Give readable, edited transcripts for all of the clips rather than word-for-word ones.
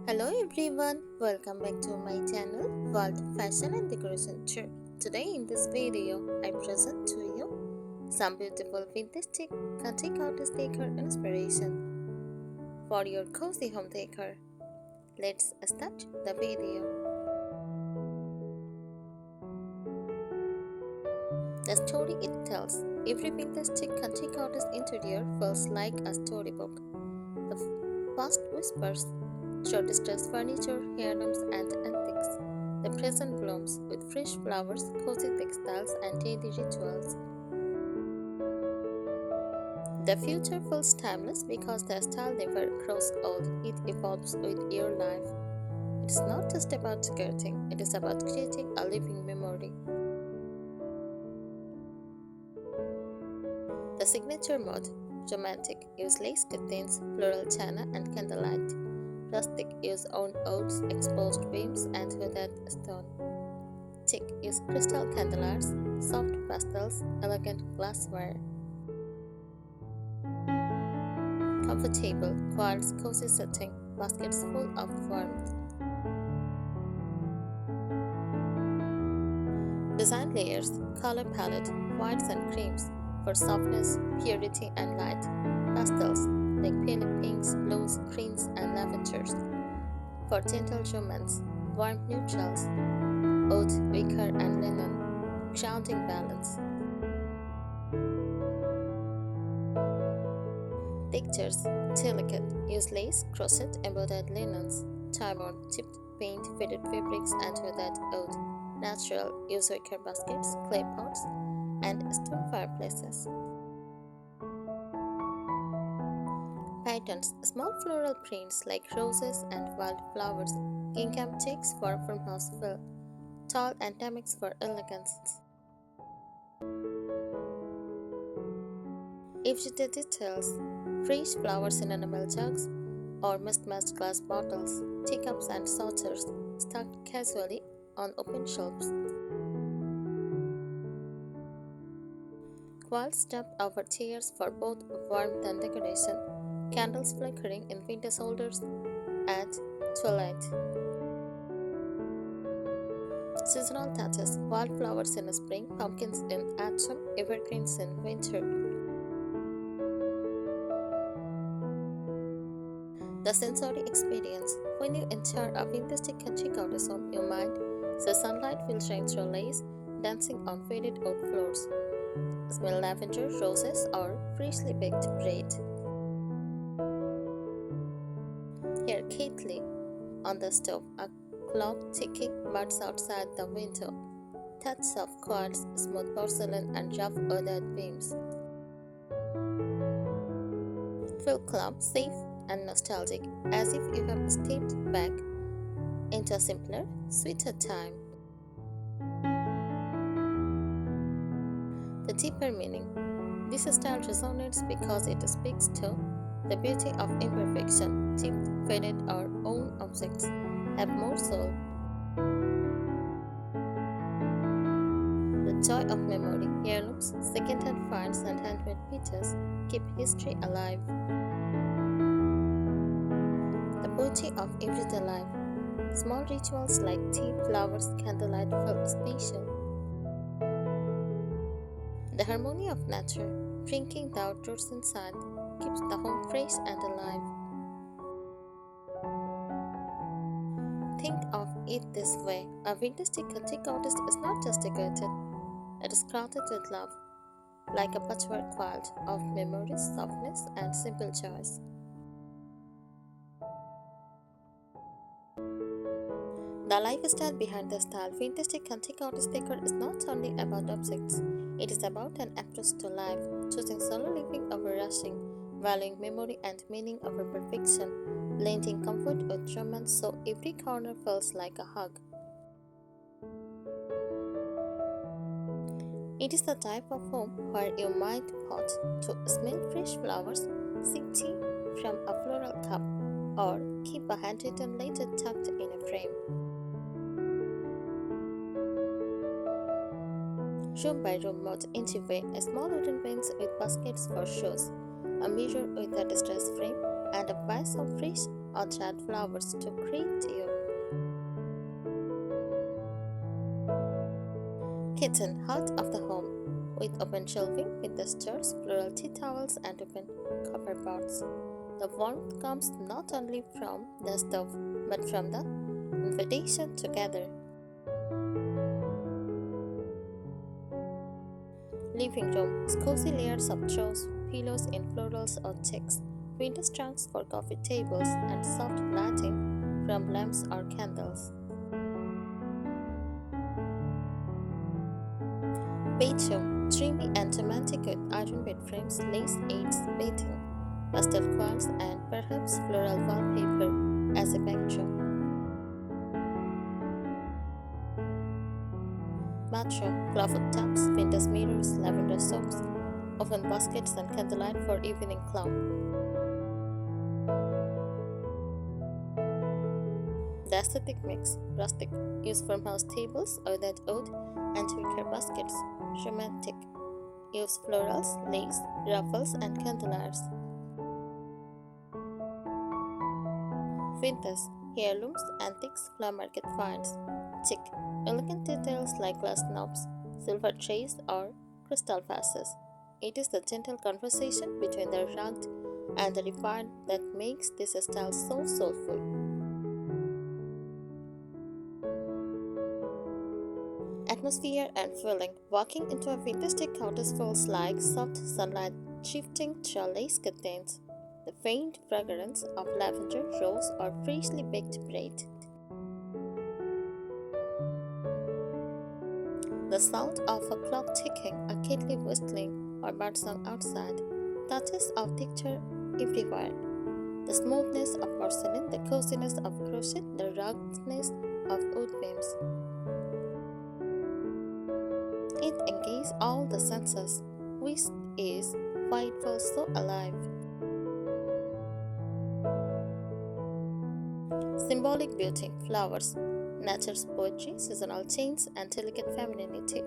Hello everyone, welcome back to my channel World Fashion and Decoration Tour. Today in this video, I present to you some beautiful vintage chic country cottage decor inspiration for your cozy home decor. Let's start the video. The story it tells. Every vintage chic country cottage interior feels like a storybook. The past whispers through distressed furniture, heirlooms, and antiques. The present blooms with fresh flowers, cozy textiles, and daily rituals. The future feels timeless because the style never grows old, it evolves with your life. It is not just about skirting, it is about creating a living memory. The signature mode romantic, use lace curtains, floral china, and candlelight. Rustic, use own oats, exposed beams, and hooded stone. Chic, use crystal candelabras, soft pastels, elegant glassware. Comfortable, quartz, cozy setting, baskets full of warmth. Design layers, color palette, whites and creams for softness, purity, and light. Pastels like pale pinks, blues, greens, and lavenders for gentle romance. Warm neutrals, oud, wicker, and linen, grounding balance. Textures, delicate, use lace, crochet, embroidered linens, tie-on, chipped paint, faded fabrics, and hooded oud. Natural, use wicker baskets, clay pots, and stone fireplaces. Patterns, small floral prints like roses and wildflowers, gingham checks for farmhouse feel, tall endemics for elegance. Everyday details, fresh flowers in enamel jugs or mismatched glass bottles, teacups and saucers stacked casually on open shelves. Quilts draped over chairs for both warmth and decoration, candles flickering in window holders at twilight. Seasonal touches, wildflowers in spring, pumpkins in autumn, evergreens in winter. The sensory experience. When you enter a vintage country cottage home, your mind sees sunlight filtering through lace, dancing on faded oak floors. Smell lavender, roses, or freshly baked bread. Hear Kately on the stove, a clock ticking, birds outside the window. Touch of quartz, smooth porcelain, and rough wooded beams. Feel calm, safe, and nostalgic, as if you have stepped back into a simpler, sweeter time. The deeper meaning. This style resonates because it speaks to the beauty of imperfection. Chipped, faded, or own objects have more soul. The joy of memory. Heirlooms, second-hand finds, and handmade pieces keep history alive. The beauty of everyday life. Small rituals like tea, flowers, candlelight feel special. The harmony of nature, drinking the outdoors inside, keeps the home fresh and alive. Think of it this way, a vintage country cottage is not just decorated, it is crafted with love, like a patchwork quilt of memories, softness, and simple joys. The lifestyle behind the style. Vintage country cottage decor is not only about objects, it is about an approach to life, choosing solo living over rushing, valuing memory and meaning over perfection, blending comfort with romance so every corner feels like a hug. It is the type of home where you might pause to smell fresh flowers, sip tea from a floral cup, or keep a handwritten letter tucked in a frame. Room by room mode entryway, a small wooden bench with baskets for shoes, a mirror with a distress frame, and a vase of fresh or dried flowers to create you. Kitchen, heart of the home, with open shelving, window stores, floral tea towels, and open copper pots. The warmth comes not only from the stove but from the invitation to gather. Living room, cozy layers of throws, pillows in florals or checks, window trunks for coffee tables, and soft lighting from lamps or candles. Bedroom, dreamy and romantic with iron bed frames, lace aids, bedding, pastel quilts, and perhaps floral wallpaper as a backdrop. Bathroom, cloth taps, vintage mirrors, lavender soaps, oven baskets, and candlelight for evening calm. The aesthetic mix, rustic, use farmhouse tables, ornate wood, and wicker baskets. Romantic, use florals, lace, ruffles, and candeliers. Vintage, heirlooms, antiques, flower market finds. Chic, elegant details like glass knobs, silver trays, or crystal vases. It is the gentle conversation between the rugged and the refined that makes this style so soulful. Atmosphere and feeling. Walking into a vintage cottage feels like soft sunlight shifting through lace curtains, the faint fragrance of lavender, rose, or freshly baked bread. The sound of a clock ticking, a kettle whistling, or birdsong outside, touches of texture everywhere. The smoothness of porcelain, the coziness of crochet, the ruggedness of wood beams. It engages all the senses, which is why it feels so alive. Symbolic beauty, flowers, nature's poetry, seasonal change, and delicate femininity.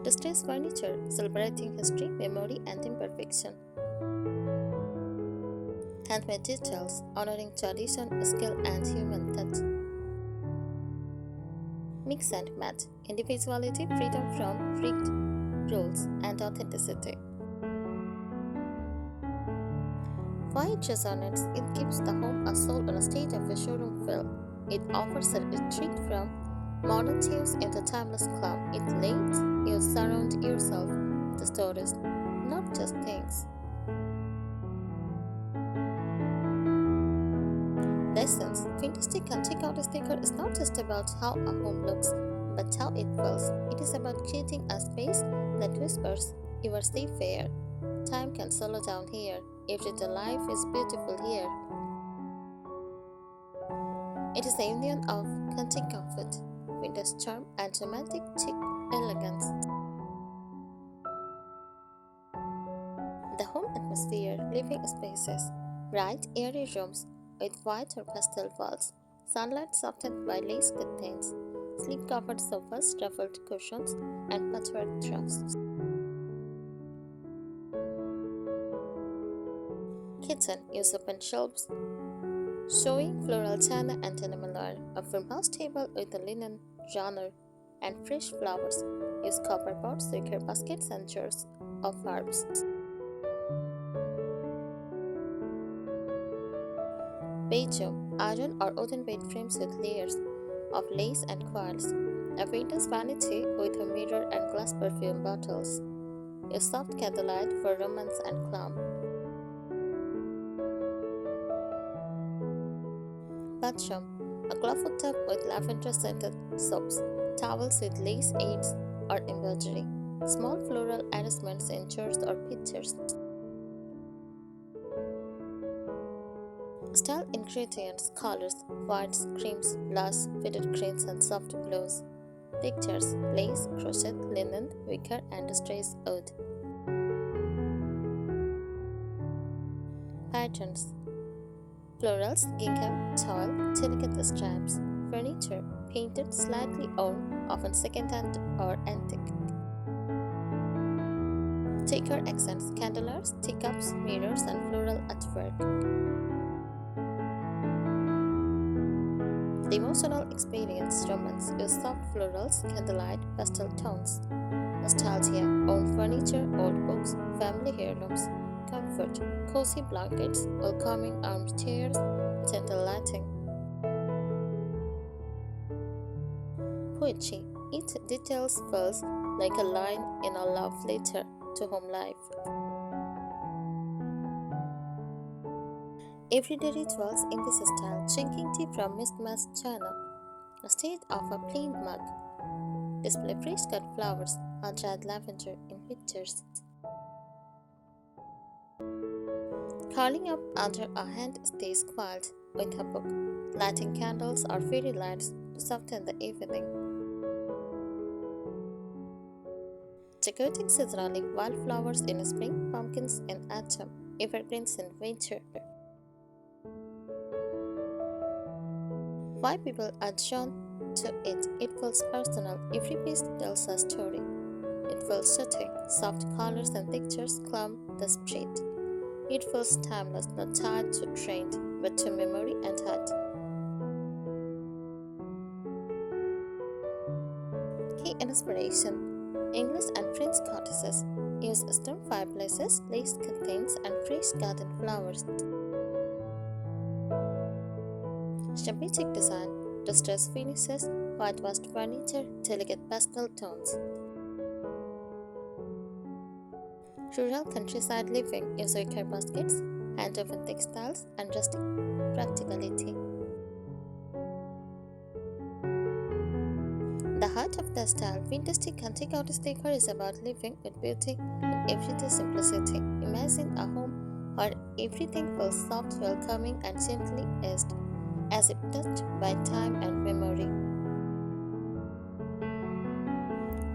Distressed furniture, celebrating history, memory, and imperfection. Handmade details, honoring tradition, skill, and human touch. Mix and match, individuality, freedom from rigged rules, and authenticity. Why it resonates, it gives the home a soul on a stage of a showroom feel. It offers a retreat from modern chaos into timeless calm. It lets you surround yourself with stories, not just things. Lessons. Vintage Country Cottage Decor is not just about how a home looks, but how it feels. It is about creating a space that whispers, "You are safe here. Time can slow down here. Everyday life is beautiful here." It is a union of country comfort, vintage charm, and romantic chic elegance. The home atmosphere, living spaces, bright, airy rooms with white or pastel walls, sunlight softened by lace curtains, sleep-covered sofas, ruffled cushions, and patchwork troughs. Kitchen, use open shelves, showing floral china and enamelware, a farmhouse table with a linen genre and fresh flowers. Use copper pots, wicker baskets, and jars of herbs. Bedroom, iron or wooden bed frames with layers of lace and quilts. A vintage vanity with a mirror and glass perfume bottles. A soft candlelight for romance and calm. Bathroom, a cloth tub with lavender scented soaps, towels with lace aids or embroidery, small floral arrangements in jars or pictures. Style ingredients, colors, whites, creams, blush, faded greens, and soft blues. Textures, lace, crochet, linen, wicker, and distressed wood. Patterns, florals, gingham, towel, delicate stripes. Furniture, painted, slightly worn, often second-hand or antique. Decor accents candeliers, teacups, mirrors, and floral artwork. The emotional experience romance use soft florals, candlelight, pastel tones. Nostalgia, old furniture, old books, family heirlooms. Comfort, cozy blankets, welcoming armchairs, gentle lighting. Poetry, each detail feels like a line in a love letter to home life. Everyday rituals in this style, drinking tea from mismatched china, instead of a plain mug. Display fresh cut flowers or dried lavender in pictures. Curling up under a hand stays quiet with a book. Lighting candles or fairy lights to soften the evening. Decorating seasonally wildflowers in spring, pumpkins in autumn, evergreens in winter. Why people are drawn to it? It feels personal. Every piece tells a story. It feels soothing. Soft colors and textures calm the spirit. It feels timeless, not tied to trend, but to memory and heart. Key inspiration: English and French cottages use stone fireplaces, lace curtains, and fresh garden flowers. Champagne design, distressed finishes, whitewashed furniture, delicate pastel tones. Rural countryside living use wicker baskets, hand-woven textiles, and rustic practicality. The heart of the style, vintage Country Cottage Decor is about living with beauty in everyday simplicity. Imagine a home where everything feels soft, welcoming, and gently aged, as if touched by time and memory.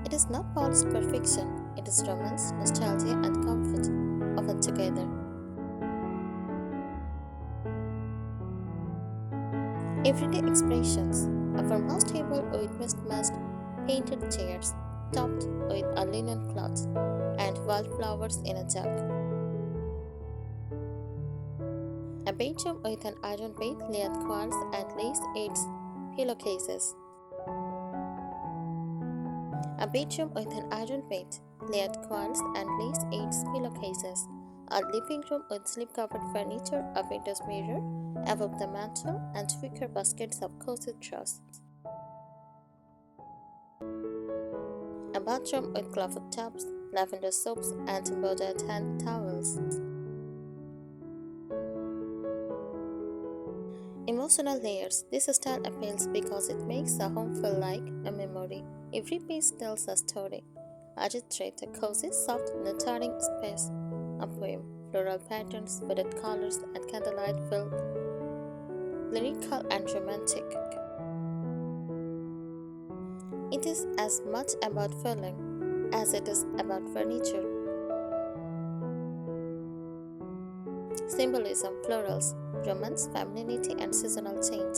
It is not polished perfection, it is romance, nostalgia, and comfort, often together. Everyday expressions: a farmhouse table with mismatched painted chairs, topped with a linen cloth, and wildflowers in a jug. A bedroom with an iron bed, layered quilts, and lace aids pillowcases. A bedroom with an iron bed, layered quilts, and lace aids pillowcases. A living room with slip-covered furniture, a window mirror above the mantel, and wicker baskets of cozy truss. A bathroom with cloth tubs, lavender soaps, and embroidered hand towels. Emotional layers. This style appeals because it makes the home feel like a memory. Every piece tells a story. A retreat, a cozy, soft, nurturing space, a poem. Floral patterns, vivid colors, and candlelight feel lyrical and romantic. It is as much about feeling as it is about furniture. Symbolism, florals, romance, femininity, and seasonal change.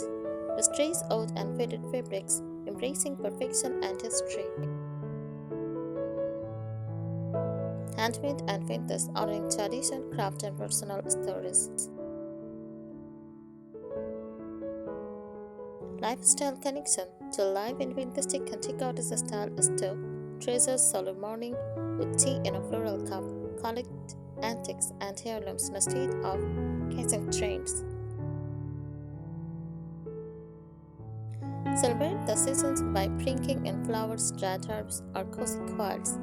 Distress, old and faded fabrics, embracing perfection and history. Handmade and vintage, honoring tradition, craft, and personal stories. Lifestyle connection. To live in vintage Country Cottage style is to treasure solo morning with tea in a floral cup, collect antiques and heirlooms instead of catching trends. Celebrate the seasons by bringing in flowers, dried herbs, or cozy quilts.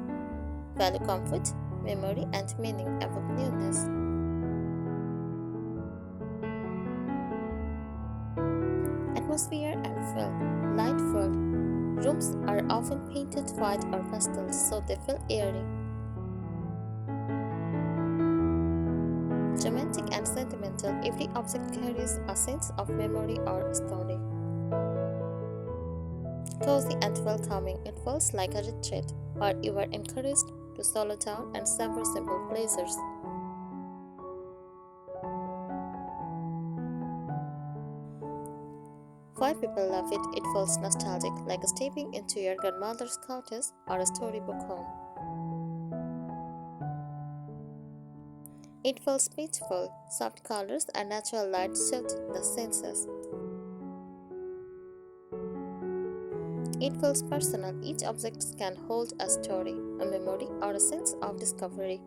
Value comfort, memory, and meaning above newness. Atmosphere and feel. Light filled. Rooms are often painted white or pastels so they feel airy. Romantic and sentimental, every object carries a sense of memory or story. Cozy and welcoming, it feels like a retreat where you are encouraged to slow down and savor simple pleasures. Why people love it? It feels nostalgic, like stepping into your grandmother's cottage or a storybook home. It feels peaceful, soft colors and natural light suit the senses. It feels personal. Each object can hold a story, a memory, or a sense of discovery.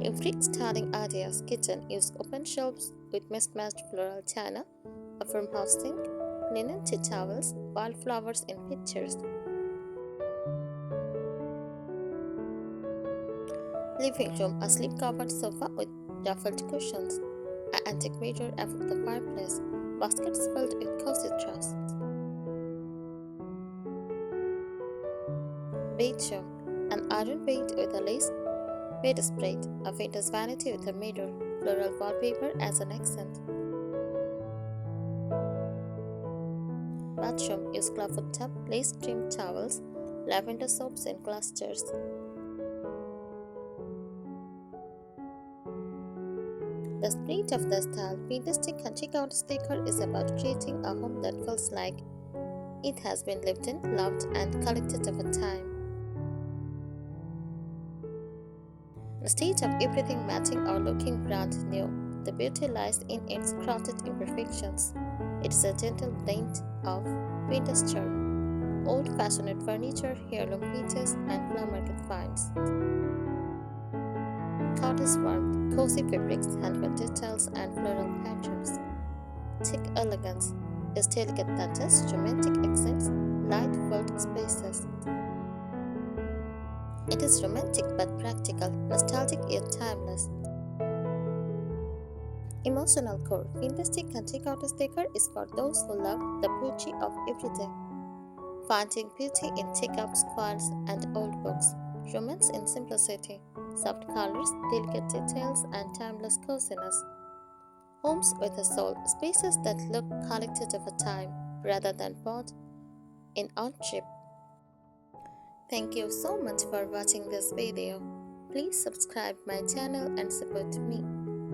In freestanding ideas, kitchen use open shelves with mismatched floral china, a farmhouse sink, linen tea towels, wildflowers in pictures. Living room, a sleep-covered sofa with ruffled cushions, an antique mirror above the fireplace, baskets filled with cozy straws. Bedroom, an iron bed with a lace bedspread, a vintage vanity with a mirror, floral wallpaper as an accent. Bathroom, use clawfoot tub, lace trimmed towels, lavender soaps in clusters. The spirit of the style, Fantastic Country Cottage Decor is about creating a home that feels like it has been lived in, loved, and collected over time. Instead of everything matching or looking brand new, the beauty lies in its crafted imperfections. It is a gentle blend of vintage charm, old-fashioned furniture, heirloom pieces, and flower market finds. Cottage warmth, cozy fabrics, handmade details, and floral patterns. Chic elegance is delicate touches, romantic accents, light-filled spaces. It is romantic but practical, nostalgic yet timeless. Emotional core, Fantastic Country Cottage Decor is for those who love the beauty of everyday, finding beauty in teacups, quilts, and old books, romance in simplicity, soft colors, delicate details, and timeless coziness. Homes with a soul, spaces that look collected over time rather than bought in on trip. Thank you so much for watching this video. Please subscribe my channel and support me.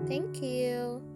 Thank you.